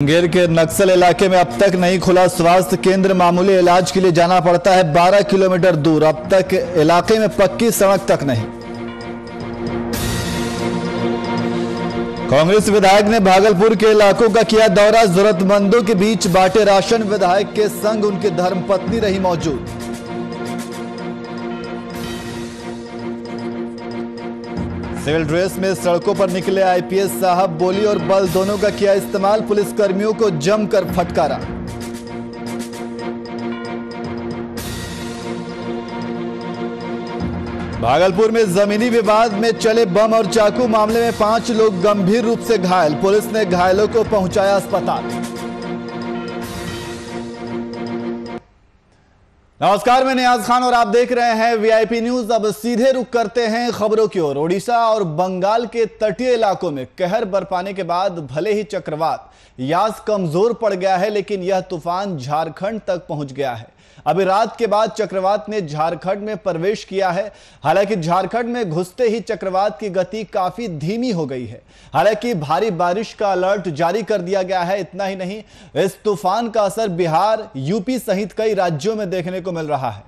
मुंगेर के नक्सल इलाके में अब तक नहीं खुला स्वास्थ्य केंद्र। मामूली इलाज के लिए जाना पड़ता है 12 किलोमीटर दूर। अब तक इलाके में पक्की सड़क तक नहीं। कांग्रेस विधायक ने भागलपुर के इलाकों का किया दौरा। जरूरतमंदों के बीच बांटे राशन। विधायक के संग उनकी धर्मपत्नी रही मौजूद। सिविल ड्रेस में सड़कों पर निकले आईपीएस साहब। बोली और बल दोनों का किया इस्तेमाल। पुलिसकर्मियों को जमकर फटकारा। भागलपुर में जमीनी विवाद में चले बम और चाकू मामले में 5 लोग गंभीर रूप से घायल। पुलिस ने घायलों को पहुंचाया अस्पताल। नमस्कार, मैं नियाज खान और आप देख रहे हैं वीआईपी न्यूज। अब सीधे रुख करते हैं खबरों की ओर। ओडिशा और बंगाल के तटीय इलाकों में कहर बरपाने के बाद भले ही चक्रवात यास कमजोर पड़ गया है, लेकिन यह तूफान झारखंड तक पहुंच गया है। अभी रात के बाद चक्रवात ने झारखंड में प्रवेश किया है। हालांकि झारखंड में घुसते ही चक्रवात की गति काफी धीमी हो गई है। हालांकि भारी बारिश का अलर्ट जारी कर दिया गया है। इतना ही नहीं, इस तूफान का असर बिहार, यूपी सहित कई राज्यों में देखने को मिल रहा है।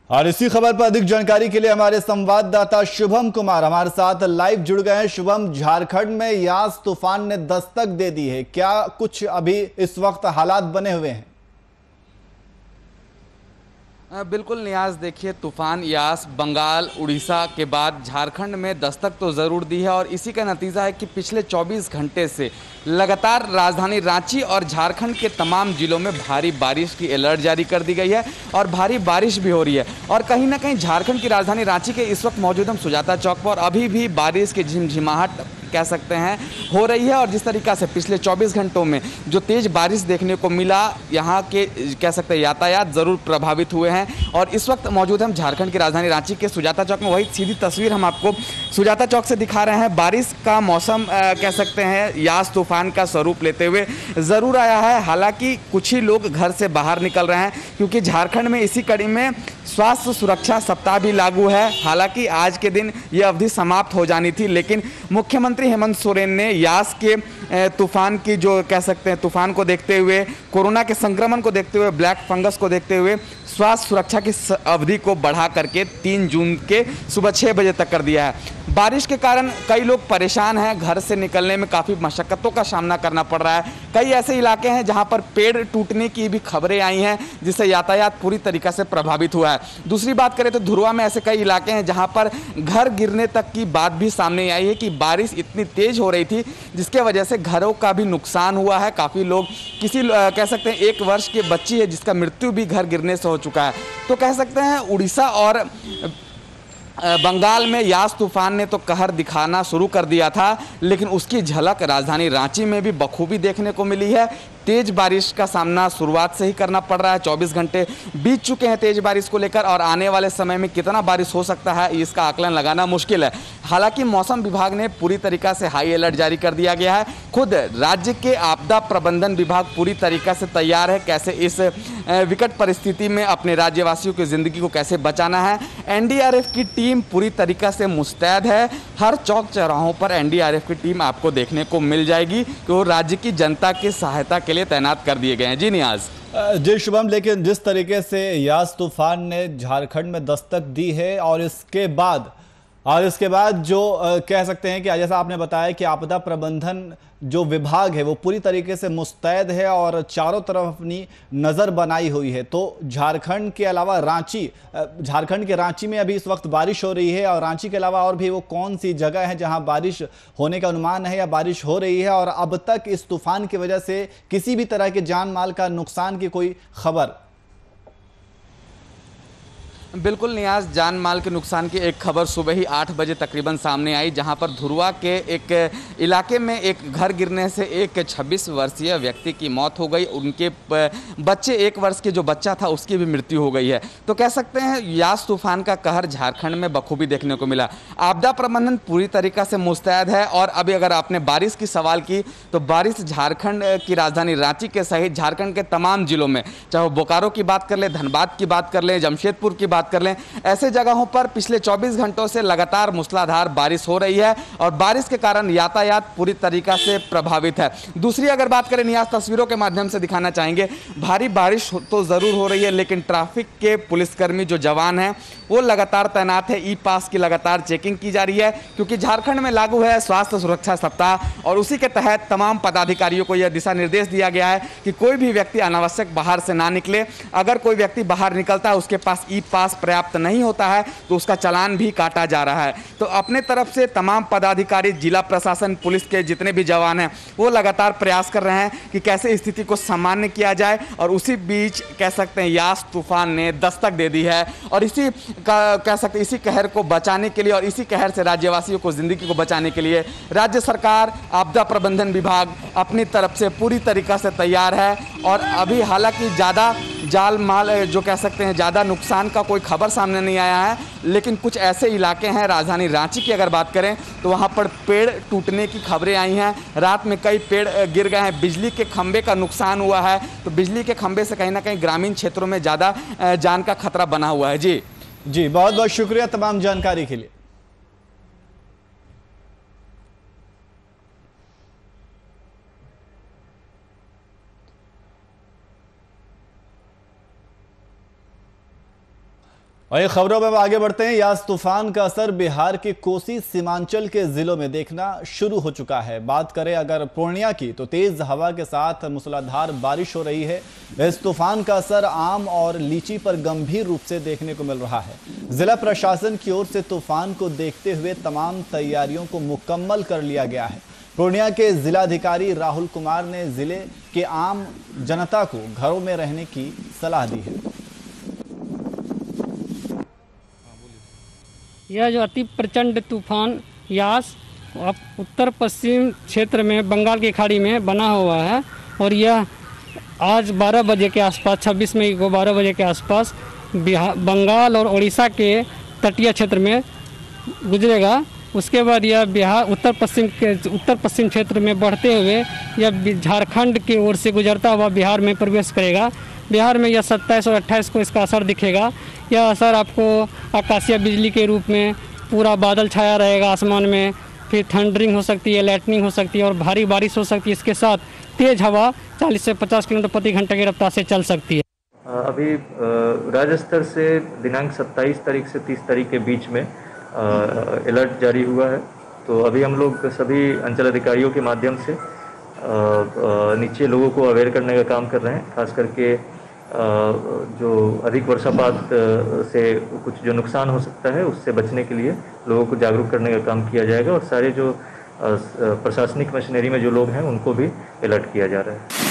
और इसी खबर पर अधिक जानकारी के लिए हमारे संवाददाता शुभम कुमार हमारे साथ लाइव जुड़ गए हैं। शुभम, झारखंड में यास तूफान ने दस्तक दे दी है, क्या कुछ अभी इस वक्त हालात बने हुए हैं? बिल्कुल नियाज, देखिए तूफान यास बंगाल उड़ीसा के बाद झारखंड में दस्तक तो ज़रूर दी है और इसी का नतीजा है कि पिछले 24 घंटे से लगातार राजधानी रांची और झारखंड के तमाम जिलों में भारी बारिश की अलर्ट जारी कर दी गई है और भारी बारिश भी हो रही है। और कहीं ना कहीं झारखंड की राजधानी रांची के इस वक्त मौजूद हम सुजाता चौक पर, अभी भी बारिश की झिमझिमाहट कह सकते हैं हो रही है। और जिस तरीक़ा से पिछले 24 घंटों में जो तेज़ बारिश देखने को मिला, यहाँ के कह सकते हैं यातायात ज़रूर प्रभावित हुए हैं। और इस वक्त मौजूद हम झारखंड की राजधानी रांची के सुजाता चौक में। वही सीधी तस्वीर हम आपको सुजाता चौक से दिखा रहे हैं। बारिश का मौसम कह सकते हैं यास तूफान का स्वरूप लेते हुए ज़रूर आया है। हालांकि कुछ ही लोग घर से बाहर निकल रहे हैं क्योंकि झारखंड में इसी कड़ी में स्वास्थ्य सुरक्षा सप्ताह भी लागू है। हालांकि आज के दिन ये अवधि समाप्त हो जानी थी, लेकिन मुख्यमंत्री हेमंत सोरेन ने यास के तूफान की जो कह सकते हैं तूफान को देखते हुए, कोरोना के संक्रमण को देखते हुए, ब्लैक फंगस को देखते हुए स्वास्थ्य सुरक्षा की अवधि को बढ़ा करके 3 जून के सुबह 6 बजे तक कर दिया है। बारिश के कारण कई लोग परेशान हैं, घर से निकलने में काफ़ी मशक्क़तों का सामना करना पड़ रहा है। कई ऐसे इलाके हैं जहां पर पेड़ टूटने की भी खबरें आई हैं, जिससे यातायात पूरी तरीक़ा से प्रभावित हुआ है। दूसरी बात करें तो धुरवा में ऐसे कई इलाके हैं जहां पर घर गिरने तक की बात भी सामने आई है कि बारिश इतनी तेज़ हो रही थी जिसके वजह से घरों का भी नुकसान हुआ है। काफ़ी लोग, किसी कह सकते हैं 1 वर्ष की बच्ची है जिसका मृत्यु भी घर गिरने से हो चुका है। तो कह सकते हैं उड़ीसा और बंगाल में यास तूफान ने तो कहर दिखाना शुरू कर दिया था, लेकिन उसकी झलक राजधानी रांची में भी बखूबी देखने को मिली है। तेज़ बारिश का सामना शुरुआत से ही करना पड़ रहा है। 24 घंटे बीत चुके हैं तेज़ बारिश को लेकर और आने वाले समय में कितना बारिश हो सकता है इसका आकलन लगाना मुश्किल है। हालांकि मौसम विभाग ने पूरी तरीक़ा से हाई अलर्ट जारी कर दिया गया है। खुद राज्य के आपदा प्रबंधन विभाग पूरी तरीक़ा से तैयार है कैसे इस विकट परिस्थिति में अपने राज्यवासियों की ज़िंदगी को कैसे बचाना है। एनडीआरएफ की टीम पूरी तरीक़ा से मुस्तैद है। हर चौक चौराहों पर एनडीआरएफ की टीम आपको देखने को मिल जाएगी कि वो राज्य की जनता की सहायता के लिए तैनात कर दिए गए हैं। जी नियाज। जी शुभम, लेकिन जिस तरीके से यास तूफान ने झारखंड में दस्तक दी है और इसके बाद जो कह सकते हैं कि जैसा आपने बताया कि आपदा प्रबंधन जो विभाग है वो पूरी तरीके से मुस्तैद है और चारों तरफ अपनी नज़र बनाई हुई है। तो झारखंड के अलावा झारखंड के रांची में अभी इस वक्त बारिश हो रही है और रांची के अलावा और भी वो कौन सी जगह है जहां बारिश होने का अनुमान है या बारिश हो रही है? और अब तक इस तूफान की वजह से किसी भी तरह के जान माल का नुकसान की कोई खबर? बिल्कुल नियाज, जान माल के नुकसान की एक खबर सुबह ही 8 बजे तकरीबन सामने आई, जहां पर धुरवा के एक इलाके में एक घर गिरने से एक 26 वर्षीय व्यक्ति की मौत हो गई। उनके बच्चे 1 वर्ष के जो बच्चा था उसकी भी मृत्यु हो गई है। तो कह सकते हैं यास तूफान का कहर झारखंड में बखूबी देखने को मिला। आपदा प्रबंधन पूरी तरीक़ा से मुस्तैद है। और अभी अगर आपने बारिश की सवाल की तो बारिश झारखंड की राजधानी रांची के सहित झारखंड के तमाम जिलों में, चाहे वो बोकारो की बात कर ले, धनबाद की बात कर ले, जमशेदपुर की बात बात कर लें, ऐसे जगहों पर पिछले 24 घंटों से लगातार मूसलाधार बारिश हो रही है और बारिश के कारण यातायात पूरी तरीका से प्रभावित है। दूसरी अगर बात करें, नियाज तस्वीरों के माध्यम से दिखाना चाहेंगे, भारी बारिश तो ज़रूर हो रही है लेकिन ट्रैफिक के पुलिसकर्मी जो जवान हैं वो लगातार तैनात है। ई पास की लगातार चेकिंग की जा रही है क्योंकि झारखंड में लागू है स्वास्थ्य सुरक्षा सप्ताह और उसी के तहत तमाम पदाधिकारियों को यह दिशा निर्देश दिया गया है कि कोई भी व्यक्ति अनावश्यक बाहर से ना निकले। अगर कोई व्यक्ति बाहर निकलता है उसके पास ई पास पर्याप्त नहीं होता है तो उसका चालान भी काटा जा रहा है। तो अपने तरफ से तमाम पदाधिकारी, जिला प्रशासन, पुलिस के जितने भी जवान हैं वो लगातार प्रयास कर रहे हैं कि कैसे स्थिति को सामान्य किया जाए। और उसी बीच कह सकते हैं यास तूफान ने दस्तक दे दी है और इसी कह सकते हैं इसी कहर को बचाने के लिए और इसी कहर से राज्यवासियों को जिंदगी को बचाने के लिए राज्य सरकार, आपदा प्रबंधन विभाग अपनी तरफ से पूरी तरीक़ा से तैयार है। और अभी हालांकि ज़्यादा जाल माल जो कह सकते हैं ज़्यादा नुकसान का कोई खबर सामने नहीं आया है, लेकिन कुछ ऐसे इलाके हैं, राजधानी रांची की अगर बात करें तो वहाँ पर पेड़ टूटने की खबरें आई हैं। रात में कई पेड़ गिर गए हैं, बिजली के खंभे का नुकसान हुआ है। तो बिजली के खंभे से कहीं ना कहीं ग्रामीण क्षेत्रों में ज़्यादा जान का खतरा बना हुआ है। जी बहुत बहुत शुक्रिया तमाम जानकारी के लिए। और ये खबरों में आगे बढ़ते हैं। यास तूफान का असर बिहार के कोसी सीमांचल के जिलों में देखना शुरू हो चुका है। बात करें अगर पूर्णिया की तो तेज हवा के साथ मूसलाधार बारिश हो रही है। इस तूफान का असर आम और लीची पर गंभीर रूप से देखने को मिल रहा है। जिला प्रशासन की ओर से तूफान को देखते हुए तमाम तैयारियों को मुकम्मल कर लिया गया है। पूर्णिया के जिलाधिकारी राहुल कुमार ने जिले के आम जनता को घरों में रहने की सलाह दी है। यह जो अति प्रचंड तूफान यास उत्तर पश्चिम क्षेत्र में बंगाल की खाड़ी में बना हुआ है और यह आज 12 बजे के आसपास 26 मई को 12 बजे के आसपास बंगाल और उड़ीसा के तटीय क्षेत्र में गुजरेगा। उसके बाद यह बिहार उत्तर पश्चिम क्षेत्र में बढ़ते हुए यह झारखंड की ओर से गुजरता हुआ बिहार में प्रवेश करेगा। बिहार में यह 27 और 28 को इसका असर दिखेगा। यह असर आपको आकाशीय बिजली के रूप में पूरा बादल छाया रहेगा आसमान में, फिर थंडरिंग हो सकती है, लाइटनिंग हो सकती है और भारी बारिश हो सकती है। इसके साथ तेज हवा 40 से 50 किलोमीटर प्रति घंटे की रफ्तार से चल सकती है। अभी राज्य स्तर से दिनांक 27 तारीख से 30 तारीख के बीच में अलर्ट जारी हुआ है। तो अभी हम लोग सभी अंचल अधिकारियों के माध्यम से नीचे लोगों को अवेयर करने का काम कर रहे हैं। खास करके जो अधिक वर्षापात से कुछ जो नुकसान हो सकता है उससे बचने के लिए लोगों को जागरूक करने का काम किया जाएगा और सारे जो प्रशासनिक मशीनरी में जो लोग हैं उनको भी अलर्ट किया जा रहा है।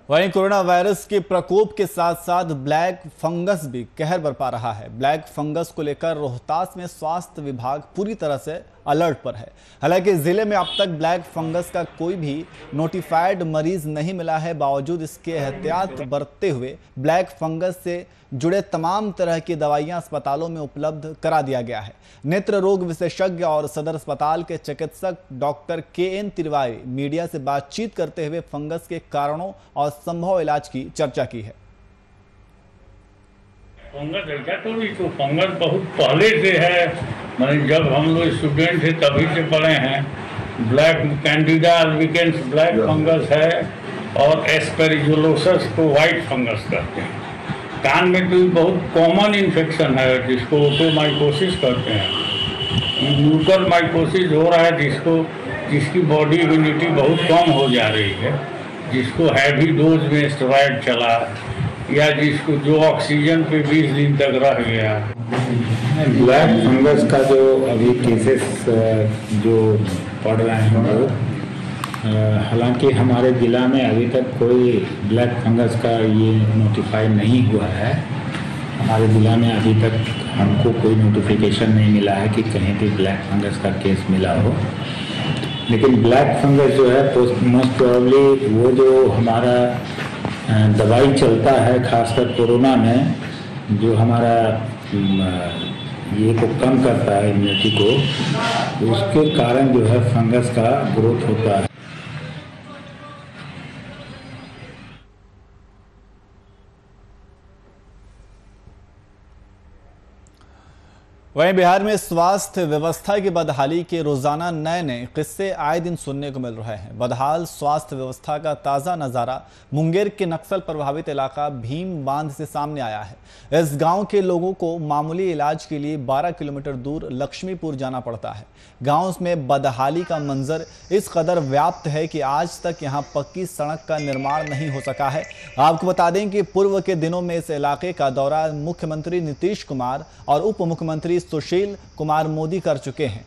वहीं कोरोना वायरस के प्रकोप के साथ साथ ब्लैक फंगस भी कहर बरपा रहा है। ब्लैक फंगस को लेकर रोहतास में स्वास्थ्य विभाग पूरी तरह से अलर्ट पर है। हालांकि जिले में अब तक ब्लैक फंगस का कोई भी नोटिफाइड मरीज नहीं मिला है। बावजूद इसके एहतियात बरतते हुए ब्लैक फंगस से जुड़े तमाम तरह की दवाइयां अस्पतालों में उपलब्ध करा दिया गया है। नेत्र रोग विशेषज्ञ और सदर अस्पताल के चिकित्सक डॉक्टर KN तिवारी मीडिया से बातचीत करते हुए फंगस के कारणों और संभव इलाज की चर्चा की है। फंगस ऐसा तो नहीं, तो फंगस बहुत पहले से है, मतलब जब हम लोग स्टूडेंट थे तभी से पढ़े हैं। ब्लैक कैंडिडा अल्बिकेंस ब्लैक फंगस है और एस्पेरिगोलोसस को वाइट फंगस कहते हैं। कान में तो बहुत कॉमन इन्फेक्शन है जिसको ओटोमाइकोसिस कहते हैं। म्यूकर माइकोसिस हो रहा है जिसकी बॉडी इम्यूनिटी बहुत कम हो जा रही है, जिसको हैवी डोज में स्टेरॉइड चला या जिसको जो ऑक्सीजन पे 20 दिन तक रह गया। ब्लैक फंगस का जो अभी केसेस जो पड़ रहे हैं वो हालांकि हमारे ज़िला में अभी तक कोई ब्लैक फंगस का ये नोटिफाई नहीं हुआ है। हमारे ज़िला में अभी तक हमको कोई नोटिफिकेशन नहीं मिला है कि कहीं भी ब्लैक फंगस का केस मिला हो। लेकिन ब्लैक फंगस जो है मोस्ट प्रोबेबली वो जो हमारा दवाई चलता है खासकर कोरोना में, जो हमारा ये को कम करता है इम्यूनिटी को, उसके कारण जो है फंगस का ग्रोथ होता है। वहीं बिहार में स्वास्थ्य व्यवस्था की बदहाली के रोजाना नए नए किस्से आए दिन सुनने को मिल रहे हैं। बदहाल स्वास्थ्य व्यवस्था का ताजा नजारा मुंगेर के नक्सल प्रभावित इलाका भीम बांध से सामने आया है। इस गांव के लोगों को मामूली इलाज के लिए 12 किलोमीटर दूर लक्ष्मीपुर जाना पड़ता है। गांव में बदहाली का मंजर इस कदर व्याप्त है कि आज तक यहां पक्की सड़क का निर्माण नहीं हो सका है। आपको बता दें कि पूर्व के दिनों में इस इलाके का दौरा मुख्यमंत्री नीतीश कुमार और उप मुख्यमंत्री सुशील कुमार मोदी कर चुके हैं।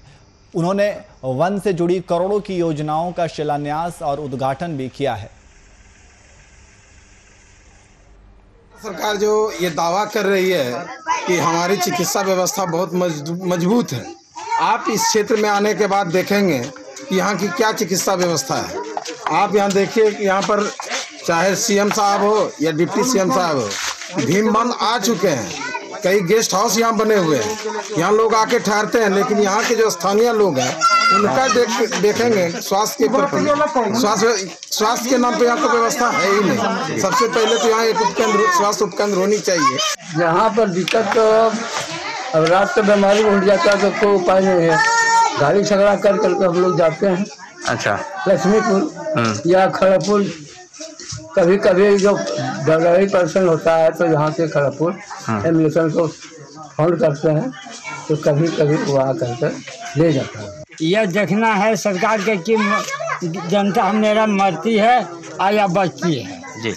उन्होंने वन से जुड़ी करोड़ों की योजनाओं का शिलान्यास और उद्घाटन भी किया है। सरकार जो ये दावा कर रही है कि हमारी चिकित्सा व्यवस्था बहुत मजबूत है, आप इस क्षेत्र में आने के बाद देखेंगे कि यहाँ की क्या चिकित्सा व्यवस्था है। आप यहाँ देखिए कि यहाँ पर चाहे सीएम साहब हो या डिप्टी सीएम साहब हो, भीम बांध आ चुके हैं। कई गेस्ट हाउस यहाँ बने हुए हैं, यहाँ लोग आके ठहरते हैं। लेकिन यहाँ के जो स्थानीय लोग हैं उनका देखेंगे स्वास्थ्य के प्रति, स्वास्थ्य के नाम पे यहाँ पर व्यवस्था है ही नहीं। सबसे पहले तो यहाँ एक स्वास्थ्य उपकेंद्र होनी चाहिए। यहाँ पर दिक्कत तो अब रात को बीमारी उठ जाता है तो कोई उपाय नहीं है। गाड़ी झगड़ा कर करके हम लोग जाते हैं। अच्छा, लक्ष्मीपुर या खड़गपुर, कभी कभी जो डिलीवरी पर्सन होता है तो यहाँ से खड़गपुर एम्बुलेंस को फोन करते हैं तो कभी कभी वो आ करके ले जाता है। यह देखना है सरकार के कि जनता मेरा मरती है या बचती है जी।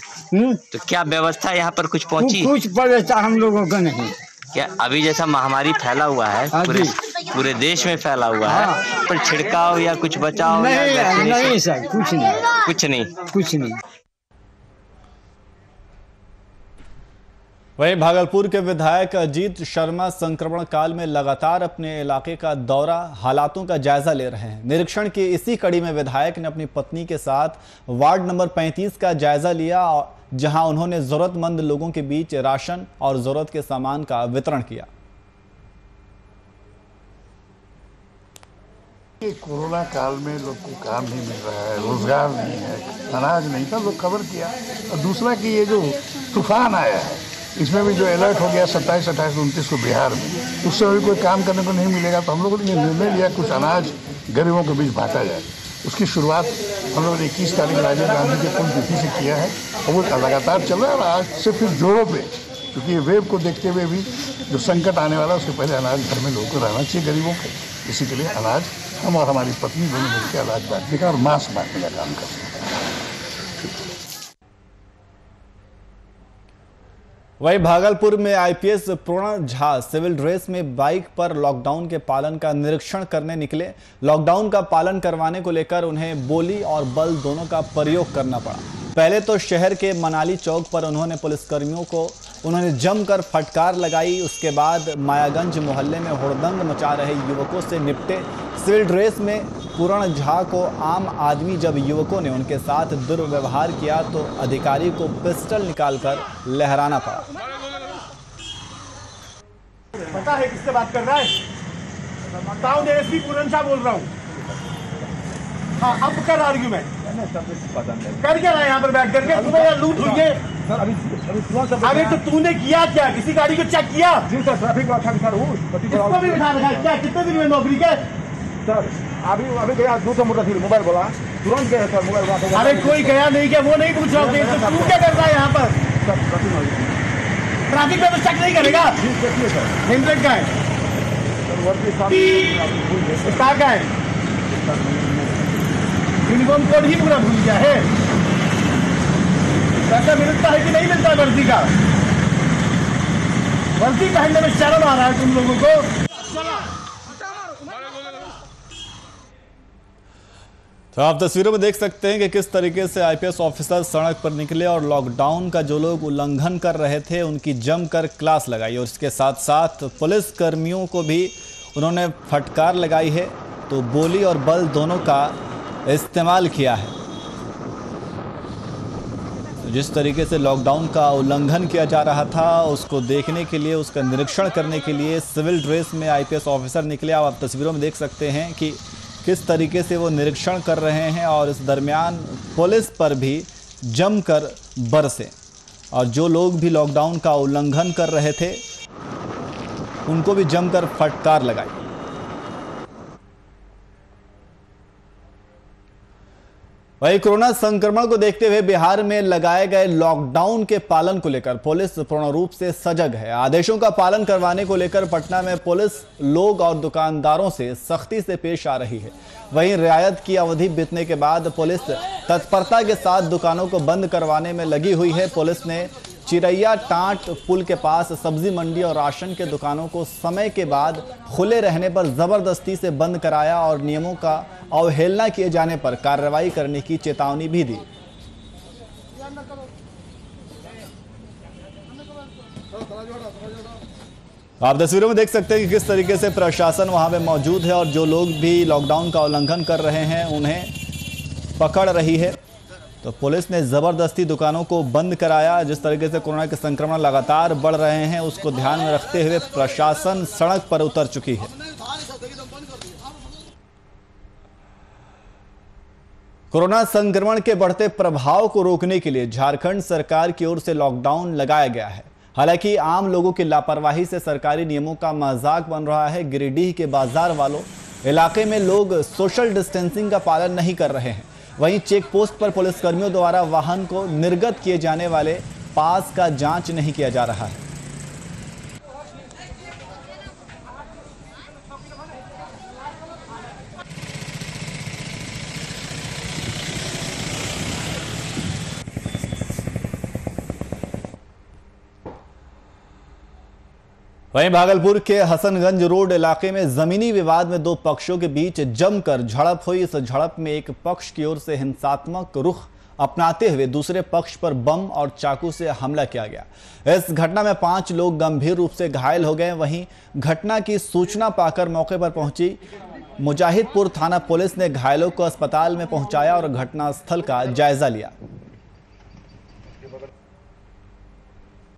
तो क्या व्यवस्था यहाँ पर कुछ पहुँची? कुछ व्यवस्था हम लोगों को नहीं। क्या अभी जैसा महामारी फैला हुआ है पूरे देश में फैला हुआ है, पर छिड़काव या कुछ बचाव? नहीं सर, कुछ नहीं। वहीं भागलपुर के विधायक अजीत शर्मा संक्रमण काल में लगातार अपने इलाके का दौरा, हालातों का जायजा ले रहे हैं। निरीक्षण की इसी कड़ी में विधायक ने अपनी पत्नी के साथ वार्ड नंबर 35 का जायजा लिया, जहां उन्होंने जरूरतमंद लोगों के बीच राशन और जरूरत के सामान का वितरण किया। कोरोना काल में लोग को काम नहीं मिल रहा है, रोजगार नहीं है, अनाज नहीं था, लोग खबर किया। और दूसरा कि ये जो तूफान आया है इसमें भी जो अलर्ट हो गया 27, 28, 29 को बिहार में, उससे अभी कोई काम करने को नहीं मिलेगा। तो हम लोगों ने निर्णय लिया कुछ अनाज गरीबों के बीच बांटा जाए। उसकी शुरुआत हम लोगों ने 21 तारीख राजीव गांधी के पुण्यतिथि से किया है और वो लगातार चल रहा है। और आज से फिर जोरों पे, क्योंकि ये वेव को देखते हुए भी जो संकट आने वाला है उसके पहले अनाज घर में लोगों को रहना चाहिए गरीबों को। इसी के लिए अनाज हम और हमारी पत्नी दोनों मिलकर अनाज बांटने का और मास्क बांटने का काम करते हैं। वहीं भागलपुर में आईपीएस पूर्ण झा सिविल ड्रेस में बाइक पर लॉकडाउन के पालन का निरीक्षण करने निकले। लॉकडाउन का पालन करवाने को लेकर उन्हें बोली और बल दोनों का प्रयोग करना पड़ा। पहले तो शहर के मनाली चौक पर उन्होंने पुलिसकर्मियों को जमकर फटकार लगाई। उसके बाद मायागंज मोहल्ले में हुड़दंग मचा रहे युवकों से निपटे। सिविल ड्रेस में पूर्ण झा को आम आदमी जब युवकों ने उनके साथ दुर्व्यवहार किया तो अधिकारी को पिस्टल निकालकर लहराना पड़ा। पता है किससे बात कर रहा है? बताओ, एसपी पूर्ण झा बोल रहा हूँ। हाँ, अब कर आर्ग्यूमेंट कर क्या रहा है यहाँ पर बैठ करके? तुम्हें यार लूट हुई है। अरे तो तूने किया क्या? किसी गाड़ी को चेक किया? जी सर, ट्रैफिक सर हूँ। इसको भी बिठा रखा है क्या? कितने दिन में नौकरी के? सर अभी गया 200 मीटर थी, मोबाइल बोला तुरंत गया सर, मोबाइल। अरे कोई गया नहीं क्या? वो नहीं पूछ रहा हूँ। तू क्या कर रहा है यहाँ पर? ट्रैफिक में तो चेक नहीं करेगा? हेलमेट का है, स्टार का है, यूनिफॉर्म कोड ही पूरा भूल गया है। पैसा मिलता है कि नहीं मिलता वर्दी का? वर्दी पहनने में शर्म आ रहा है तुम लोगों को? तो आप तस्वीरों में देख सकते हैं कि किस तरीके से आईपीएस ऑफिसर सड़क पर निकले और लॉकडाउन का जो लोग उल्लंघन कर रहे थे उनकी जमकर क्लास लगाई। और इसके साथ साथ पुलिस कर्मियों को भी उन्होंने फटकार लगाई है, तो बोली और बल दोनों का इस्तेमाल किया है। जिस तरीके से लॉकडाउन का उल्लंघन किया जा रहा था उसको देखने के लिए, उसका निरीक्षण करने के लिए सिविल ड्रेस में आईपीएस ऑफिसर निकले। आप तस्वीरों में देख सकते हैं कि किस तरीके से वो निरीक्षण कर रहे हैं और इस दरमियान पुलिस पर भी जमकर बरसे। और जो लोग भी लॉकडाउन का उल्लंघन कर रहे थे उनको भी जमकर फटकार लगाई। वहीं कोरोना संक्रमण को देखते हुए बिहार में लगाए गए लॉकडाउन के पालन को लेकर पुलिस पूर्ण रूप से सजग है। आदेशों का पालन करवाने को लेकर पटना में पुलिस लोग और दुकानदारों से सख्ती से पेश आ रही है। वहीं रियायत की अवधि बीतने के बाद पुलिस तत्परता के साथ दुकानों को बंद करवाने में लगी हुई है। पुलिस ने चिरैया टाट पुल के पास सब्जी मंडी और राशन के दुकानों को समय के बाद खुले रहने पर जबरदस्ती से बंद कराया और नियमों का अवहेलना किए जाने पर कार्रवाई करने की चेतावनी भी दी। आप तस्वीरों में देख सकते हैं कि किस तरीके से प्रशासन वहां पे मौजूद है और जो लोग भी लॉकडाउन का उल्लंघन कर रहे हैं उन्हें पकड़ रही है। तो पुलिस ने जबरदस्ती दुकानों को बंद कराया। जिस तरीके से कोरोना के संक्रमण लगातार बढ़ रहे हैं उसको ध्यान में रखते हुए प्रशासन सड़क पर उतर चुकी है। कोरोना संक्रमण के बढ़ते प्रभाव को रोकने के लिए झारखंड सरकार की ओर से लॉकडाउन लगाया गया है। हालांकि आम लोगों की लापरवाही से सरकारी नियमों का मजाक बन रहा है। गिरिडीह के बाजार वालों इलाके में लोग सोशल डिस्टेंसिंग का पालन नहीं कर रहे हैं। वहीं चेक पोस्ट पर पुलिसकर्मियों द्वारा वाहन को निर्गत किए जाने वाले पास का जांच नहीं किया जा रहा है। वहीं भागलपुर के हसनगंज रोड इलाके में जमीनी विवाद में दो पक्षों के बीच जमकर झड़प हुई। इस झड़प में एक पक्ष की ओर से हिंसात्मक रुख अपनाते हुए दूसरे पक्ष पर बम और चाकू से हमला किया गया। इस घटना में 5 लोग गंभीर रूप से घायल हो गए। वहीं घटना की सूचना पाकर मौके पर पहुंची मुजाहिदपुर थाना पुलिस ने घायलों को अस्पताल में पहुंचाया और घटनास्थल का जायजा लिया।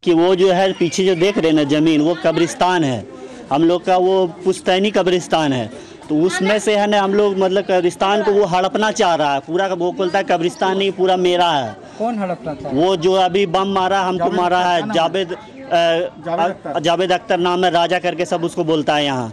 कि वो जो है पीछे जो देख रहे हैं ना जमीन, वो कब्रिस्तान है, हम लोग का वो पुश्तैनी कब्रिस्तान है। तो उसमें से है ना हम लोग मतलब कब्रिस्तान को वो हड़पना चाह रहा है पूरा का। वो बोलता है कब्रिस्तान नहीं पूरा मेरा है। कौन हड़पना था? वो जो अभी बम मारा हमको मारा है, जावेद अख्तर नाम है, राजा करके सब उसको बोलता है यहाँ।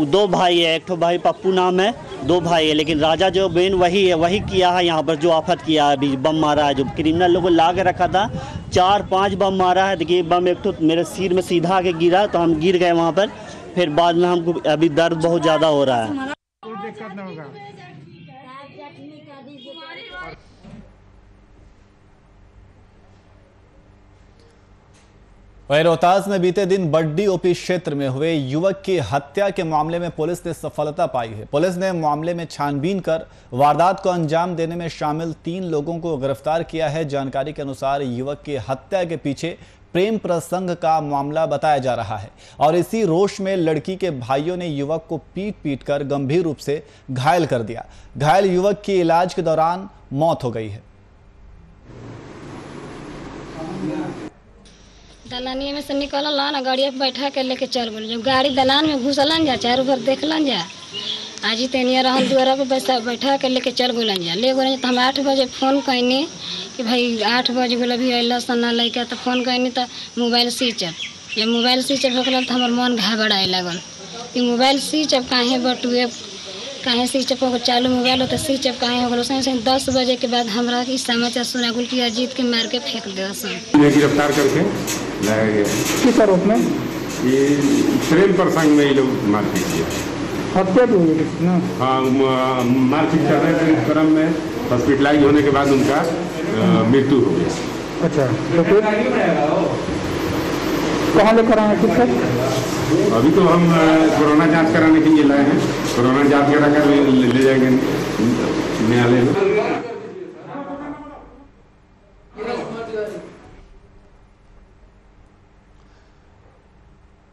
दो भाई है, एक तो भाई पप्पू नाम है, 2 भाई है, लेकिन राजा जो मेन वही है, वही किया है यहाँ पर जो आफत किया है। अभी बम मारा है, जो क्रिमिनल लोगों को ला के रखा था। 4-5 बम मारा है। देखिए बम एक तो मेरे सिर में सीधा आके गिरा तो हम गिर गए वहाँ पर। फिर बाद में हमको अभी दर्द बहुत ज़्यादा हो रहा है। वहीं रोहतास में बीते दिन बड्डी ओपी क्षेत्र में हुए युवक की हत्या के मामले में पुलिस ने सफलता पाई है। पुलिस ने मामले में छानबीन कर वारदात को अंजाम देने में शामिल 3 लोगों को गिरफ्तार किया है। जानकारी के अनुसार युवक की हत्या के पीछे प्रेम प्रसंग का मामला बताया जा रहा है और इसी रोष में लड़की के भाइयों ने युवक को पीट कर गंभीर रूप से घायल कर दिया। घायल युवक की इलाज के दौरान मौत हो गई है। दलानिया में से निकलल ना, गाड़िया पे बैठा के लेके चल गए। जब गाड़ी दलान में घुसलन जा, चारों घर देखलन जा, आज ही तेनिया रहन द्वारा पे बैठा के लेके चल गलन जा। ले गए तो हम 8 बजे फ़ोन कैनी कि भाई 8 बजे बोला भी अल सन्ना लैका। तो फ़ोन कैनी तो मोबाइल स्विच ऑफ। जब मोबाइल स्विच ऑफ होल तो हमार मन घबराए लगल कि मोबाइल स्विच ऑफ काहे बटुए, काहे स्विच ऑफ हो चालू मोबाइल हो तो स्विच ऑफ काहे हो गलो। 10 बजे के बाद हमरा ई समाचार सुना गुल कि अजीत के मार के फेंक दे सन। गिरफ्तार करके लाया गया। किस आरोप में? ये प्रेम प्रसंग में ये लोग मारपीट किया। हत्या भी हुई ना? हाँ, मारपीट कर रहे थे। इस क्रम में हॉस्पिटलाइज होने के बाद उनका मृत्यु हो गया। अच्छा, तो फिर कहाँ लेकर आए हैं? अभी तो हम कोरोना जांच कराने के लिए लाए हैं। कोरोना जांच करा कर ले जाएंगे न्यायालय में।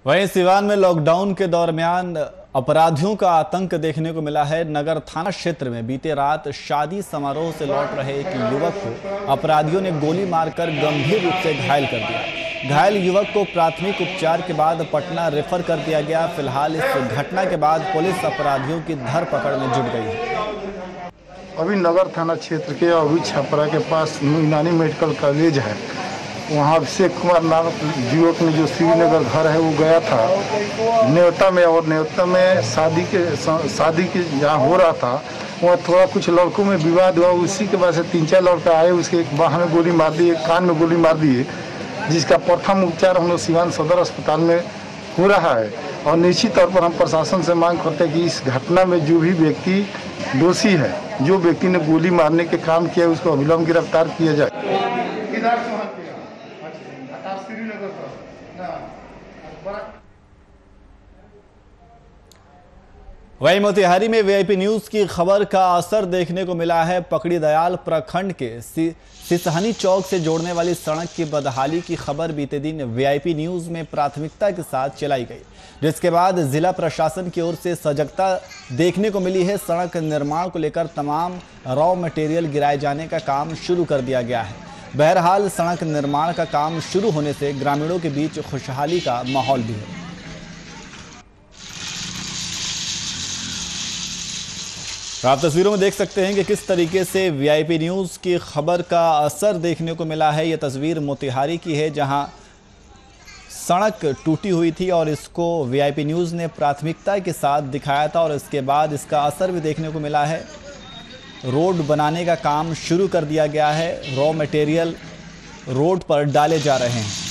वहीं सिवान में लॉकडाउन के दरमियान अपराधियों का आतंक देखने को मिला है। नगर थाना क्षेत्र में बीते रात शादी समारोह से लौट रहे एक युवक को अपराधियों ने गोली मारकर गंभीर रूप से घायल कर दिया। घायल युवक को प्राथमिक उपचार के बाद पटना रेफर कर दिया गया। फिलहाल इस घटना के बाद पुलिस अपराधियों की धरपकड़ में जुट गई है। अभी नगर थाना क्षेत्र के अभी छपरा के पास यूनानी मेडिकल कॉलेज है, वहाँ अभिषेक कुमार नामक युवक में जो श्रीनगर घर है वो गया था न्योता में, और न्योता में शादी के जहाँ हो रहा था वहाँ थोड़ा कुछ लड़कों में विवाद हुआ। उसी के बाद से 3-4 लड़का आए, उसके एक बाह में गोली मार दी, एक कान में गोली मार दी, जिसका प्रथम उपचार हम लोग सिवान सदर अस्पताल में हो रहा है। और निश्चित तौर पर हम प्रशासन से मांग करते हैं कि इस घटना में जो भी व्यक्ति दोषी है, जो व्यक्ति ने गोली मारने के काम किया है, उसको अविलंब गिरफ्तार किया जाए। वहीं मोतिहारी में वीआईपी न्यूज की खबर का असर देखने को मिला है। पकड़ी दयाल प्रखंड के सिसहनी चौक से जोड़ने वाली सड़क की बदहाली की खबर बीते दिन वीआईपी न्यूज में प्राथमिकता के साथ चलाई गई, जिसके बाद जिला प्रशासन की ओर से सजगता देखने को मिली है। सड़क निर्माण को लेकर तमाम रॉ मटेरियल गिराए जाने का काम शुरू कर दिया गया है। बहरहाल सड़क निर्माण का काम शुरू होने से ग्रामीणों के बीच खुशहाली का माहौल भी है। आप तस्वीरों में देख सकते हैं कि किस तरीके से वीआईपी न्यूज़ की खबर का असर देखने को मिला है। यह तस्वीर मोतिहारी की है, जहां सड़क टूटी हुई थी और इसको वीआईपी न्यूज़ ने प्राथमिकता के साथ दिखाया था और इसके बाद इसका असर भी देखने को मिला है। रोड बनाने का काम शुरू कर दिया गया है, रॉ मटेरियल रोड पर डाले जा रहे हैं।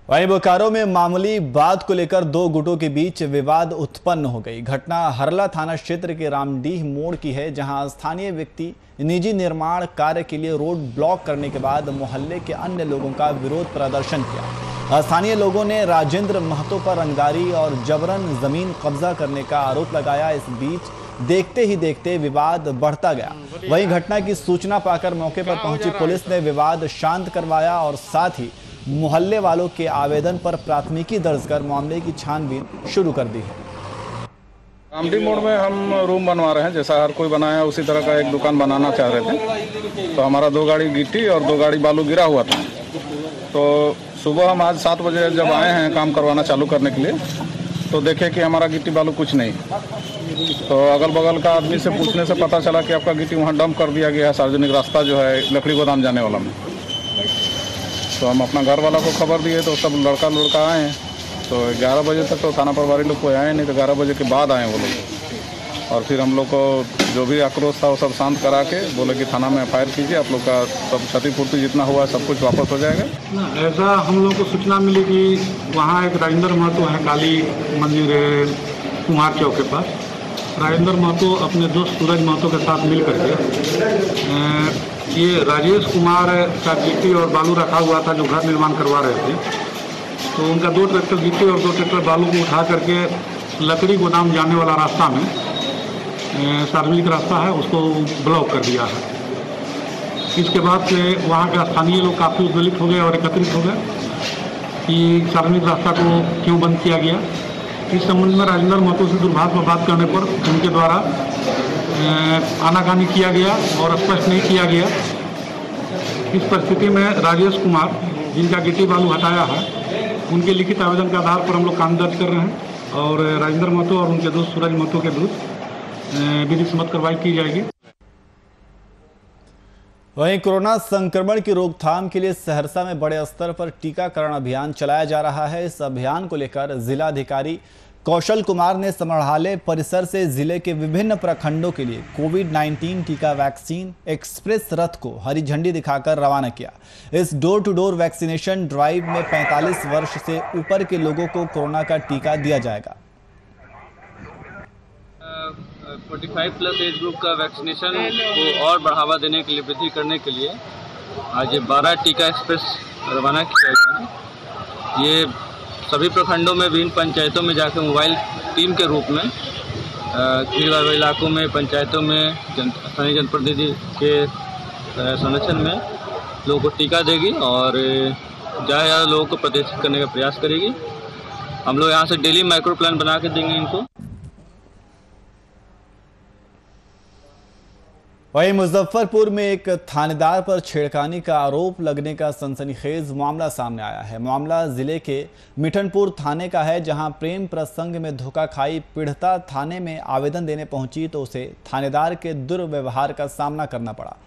वहीं बोकारो में मामूली बात को लेकर दो गुटों के बीच विवाद उत्पन्न हो गई। घटना हरला थाना क्षेत्र के रामडीह मोड़ की है, जहां स्थानीय व्यक्ति निजी निर्माण कार्य के लिए रोड ब्लॉक करने के बाद मोहल्ले के अन्य लोगों का विरोध प्रदर्शन किया। स्थानीय लोगों ने राजेंद्र महतो पर रंगदारी और जबरन जमीन कब्जा करने का आरोप लगाया। इस बीच देखते ही देखते विवाद बढ़ता गया। वहीं घटना की सूचना पाकर मौके पर पहुंची पुलिस ने विवाद शांत करवाया और साथ ही मोहल्ले वालों के आवेदन पर प्राथमिकी दर्ज कर मामले की छानबीन शुरू कर दी है। रामडी मोड़ में हम रूम बनवा रहे हैं, जैसा हर कोई बनाया उसी तरह का एक दुकान बनाना चाह रहे थे। तो हमारा 2 गाड़ी गिट्टी और 2 गाड़ी बालू गिरा हुआ था। तो सुबह हम आज 7 बजे जब आए हैं काम करवाना चालू करने के लिए, तो देखे कि हमारा गिट्टी बालू कुछ नहीं। तो अगल बगल का आदमी से पूछने से पता चला कि आपका गिट्टी वहाँ डंप कर दिया गया है, सार्वजनिक रास्ता जो है लकड़ी गोदाम जाने वाला में। तो हम अपना घर वाला को खबर दिए, तो सब लड़का आए हैं। तो 11 बजे तक तो थाना प्रभारी लोग कोई आए नहीं, तो 11 बजे के बाद आए वो लोग। और फिर हम लोग को जो भी आक्रोश था वो सब शांत करा के बोले कि थाना में FIR कीजिए, आप लोग का सब क्षतिपूर्ति जितना हुआ है सब कुछ वापस हो जाएगा। ऐसा हम लोग को सूचना मिली कि वहाँ एक राजेंद्र महतो है, काली मंदिर कुमार चौक के पास। राजेंद्र महतो अपने दोस्त सूरज महतो के साथ मिल करके ये राजेश कुमार का गिट्टी और बालू रखा हुआ था, जो घर निर्माण करवा रहे थे। तो उनका 2 ट्रैक्टर गिट्टी और 2 ट्रैक्टर बालू को उठा करके लकड़ी गोदाम जाने वाला रास्ता में, सार्वजनिक रास्ता है, उसको ब्लॉक कर दिया है। इसके बाद से वहाँ के स्थानीय लोग काफ़ी उद्वेलित हो गए और एकत्रित हो गए कि सार्वजनिक रास्ता को क्यों बंद किया गया। इस संबंध में राजेंद्र महतो से दूरभाष पर बात करने पर उनके द्वारा आनाकानी किया गया और स्पष्ट नहीं किया गया। इस परिस्थिति में राजेश कुमार, जिनका गिट्टी बालू हटाया है, उनके लिखित आवेदन के आधार पर हम लोग काम दर्ज कर रहे हैं और राजेंद्र महतो और उनके दोस्त सूरज महतो के विरुद्ध विधि सम्मत कार्रवाई की जाएगी। वहीं कोरोना संक्रमण की रोकथाम के लिए सहरसा में बड़े स्तर पर टीकाकरण अभियान चलाया जा रहा है। इस अभियान को लेकर जिलाधिकारी कौशल कुमार ने समाहरणालय परिसर से जिले के विभिन्न प्रखंडों के लिए कोविड-19 टीका वैक्सीन एक्सप्रेस रथ को हरी झंडी दिखाकर रवाना किया। इस door to door vaccination drive में 45 वर्ष से ऊपर के लोगों को कोरोना का टीका दिया जाएगा। 45+ एज ग्रुप का वैक्सीनेशन को और बढ़ावा देने के लिए, वृद्धि करने के लिए आज 12 टीका एक्सप्रेस रवाना किया गया। ये सभी प्रखंडों में, विभिन्न पंचायतों में जाकर मोबाइल टीम के रूप में भीड़ वाले इलाकों में, पंचायतों में स्थानीय जनप्रतिनिधि के संरक्षण में लोगों को टीका देगी और ज़्यादा लोगों को प्रतिष्ठित करने का प्रयास करेगी। हम लोग यहाँ से डेली माइक्रो प्लान बना के देंगे इनको। वहीं मुजफ्फरपुर में एक थानेदार पर छेड़खानी का आरोप लगने का सनसनीखेज मामला सामने आया है। मामला जिले के मिठनपुर थाने का है, जहां प्रेम प्रसंग में धोखा खाई पीड़िता थाने में आवेदन देने पहुंची तो उसे थानेदार के दुर्व्यवहार का सामना करना पड़ा।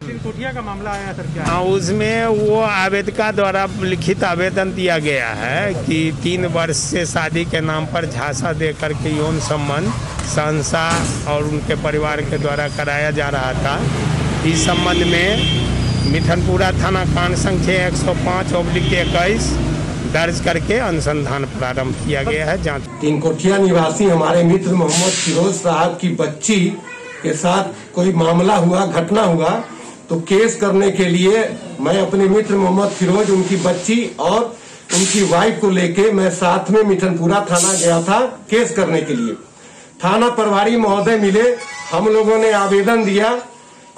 कोठिया का मामला आया सर, क्या? हाँ, उसमें वो आवेदका द्वारा लिखित आवेदन दिया गया है कि 3 वर्ष से शादी के नाम पर झांसा दे करके यौन संबंध शहंशाह और उनके परिवार के द्वारा कराया जा रहा था। इस संबंध में मिठनपुरा थाना कांड संख्या 105/21 दर्ज करके अनुसंधान प्रारंभ किया गया है। जांच 3 कोठिया निवासी हमारे मित्र मोहम्मद फिरोज साहब की बच्ची के साथ कोई मामला हुआ, घटना हुआ, तो केस करने के लिए मैं अपने मित्र मोहम्मद फिरोज, उनकी बच्ची और उनकी वाइफ को लेके मैं साथ में मिठनपुरा थाना गया था केस करने के लिए। थाना प्रभारी महोदय मिले, हम लोगों ने आवेदन दिया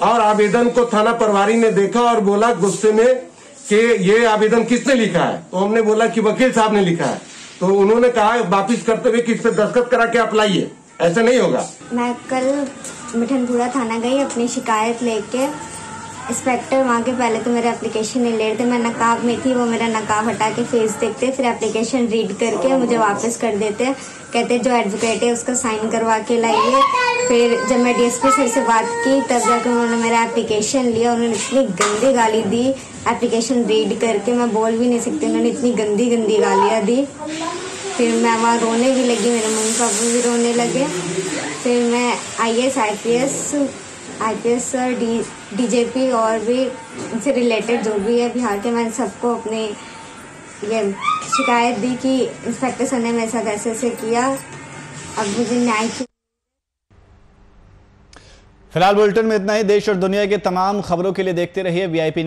और आवेदन को थाना प्रभारी ने देखा और बोला गुस्से में कि ये आवेदन किसने लिखा है। तो हमने बोला कि वकील साहब ने लिखा है। तो उन्होंने कहा वापिस करते हुए कि इस पे दस्तखत करा के आप लाइए, ऐसे नहीं होगा। मैं कल मिठनपुरा थाना गई अपनी शिकायत लेके। इंस्पेक्टर वहाँ के पहले तो मेरा एप्लीकेशन नहीं ले रहे थे, मैं नकाब में थी, वो मेरा नकाब हटा के फेस देखते, फिर एप्लीकेशन रीड करके मुझे वापस कर देते, कहते जो एडवोकेट है उसका साइन करवा के लाइए। फिर जब मैं डीएसपी सर से बात की तब जाकर उन्होंने मेरा एप्लीकेशन लिया। उन्होंने इतनी गंदी गाली दी, एप्लीकेशन रीड करके मैं बोल भी नहीं सकती, उन्होंने इतनी गंदी गंदी गालियाँ दी। फिर मैं वहाँ रोने भी लगी, मेरे मम्मी पापा भी रोने लगे। फिर मैं IPS सर, DJP और भी इनसे रिलेटेड जो भी है बिहार के, मैंने सबको अपनी ये शिकायत दी कि इंस्पेक्टर सर ने मेरे साथ ऐसे किया, अब मुझे न्याय की। फिलहाल बुलेटिन में इतना ही। देश और दुनिया के तमाम खबरों के लिए देखते रहिए VIP